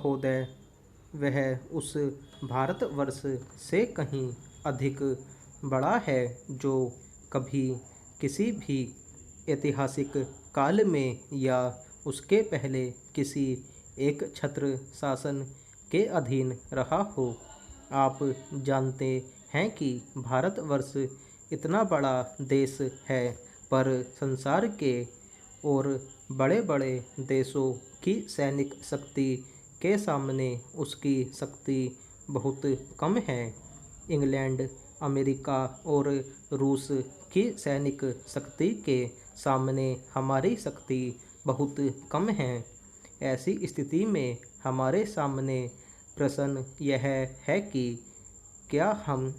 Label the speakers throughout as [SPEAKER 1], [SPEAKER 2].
[SPEAKER 1] महोदय, वह उस भारतवर्ष से कहीं अधिक बड़ा है जो कभी किसी भी ऐतिहासिक काल में या उसके पहले किसी एक छत्र शासन के अधीन रहा हो। आप जानते हैं कि भारतवर्ष इतना बड़ा देश है, पर संसार के और बड़े बड़े देशों की सैनिक शक्ति के सामने उसकी शक्ति बहुत कम है। इंग्लैंड, अमेरिका और रूस की सैनिक शक्ति के सामने हमारी शक्ति बहुत कम है। ऐसी स्थिति में हमारे सामने प्रश्न यह है कि क्या हम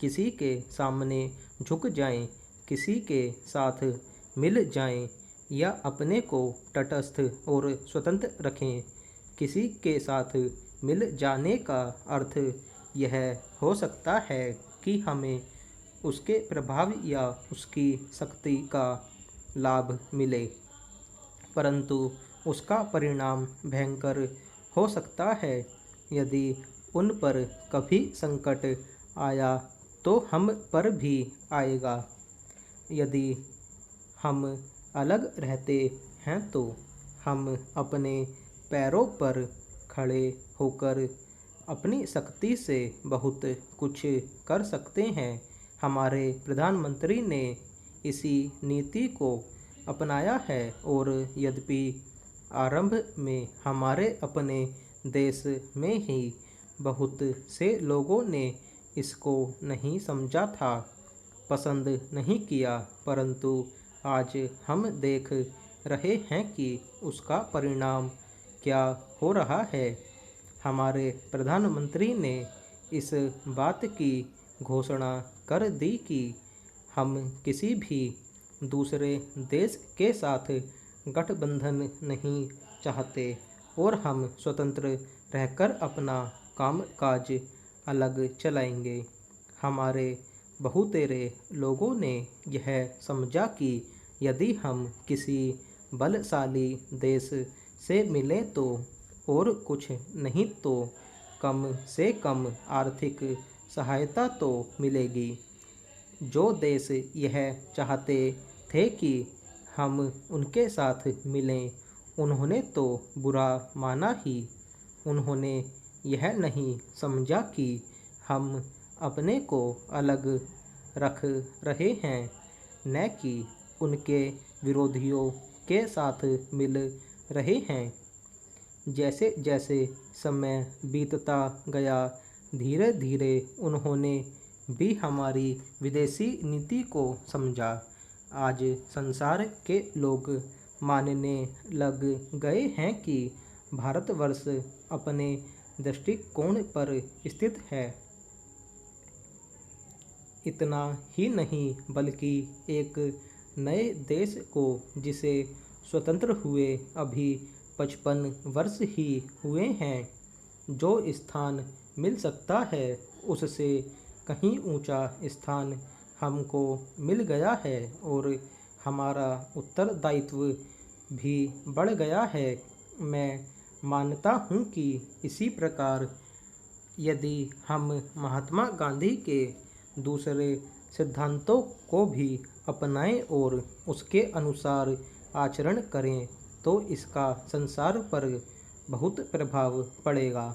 [SPEAKER 1] किसी के सामने झुक जाएं, किसी के साथ मिल जाएं, या अपने को तटस्थ और स्वतंत्र रखें। किसी के साथ मिल जाने का अर्थ यह हो सकता है कि हमें उसके प्रभाव या उसकी शक्ति का लाभ मिले, परंतु उसका परिणाम भयंकर हो सकता है। यदि उन पर कभी संकट आया तो हम पर भी आएगा। यदि हम अलग रहते हैं तो हम अपने पैरों पर खड़े होकर अपनी शक्ति से बहुत कुछ कर सकते हैं। हमारे प्रधानमंत्री ने इसी नीति को अपनाया है, और यद्यपि आरंभ में हमारे अपने देश में ही बहुत से लोगों ने इसको नहीं समझा था, पसंद नहीं किया, परंतु आज हम देख रहे हैं कि उसका परिणाम क्या हो रहा है। हमारे प्रधानमंत्री ने इस बात की घोषणा कर दी कि हम किसी भी दूसरे देश के साथ गठबंधन नहीं चाहते और हम स्वतंत्र रहकर अपना कामकाज अलग चलाएंगे। हमारे बहुतेरे लोगों ने यह समझा कि यदि हम किसी बलशाली देश से मिलें तो और कुछ नहीं तो कम से कम आर्थिक सहायता तो मिलेगी। जो देश यह चाहते थे कि हम उनके साथ मिलें, उन्होंने तो बुरा माना ही। उन्होंने यह नहीं समझा कि हम अपने को अलग रख रहे हैं, न कि उनके विरोधियों के साथ मिल रहे हैं। जैसे जैसे समय बीतता गया, धीरे धीरे उन्होंने भी हमारी विदेशी नीति को समझा। आज संसार के लोग मानने लग गए हैं कि भारतवर्ष अपने दृष्टिकोण पर स्थित है। इतना ही नहीं, बल्कि एक नए देश को, जिसे स्वतंत्र हुए अभी 55 वर्ष ही हुए हैं, जो स्थान मिल सकता है, उससे कहीं ऊंचा स्थान हमको मिल गया है, और हमारा उत्तरदायित्व भी बढ़ गया है। मैं मानता हूँ कि इसी प्रकार यदि हम महात्मा गांधी के दूसरे सिद्धांतों को भी अपनाएं और उसके अनुसार आचरण करें, तो इसका संसार पर बहुत प्रभाव पड़ेगा।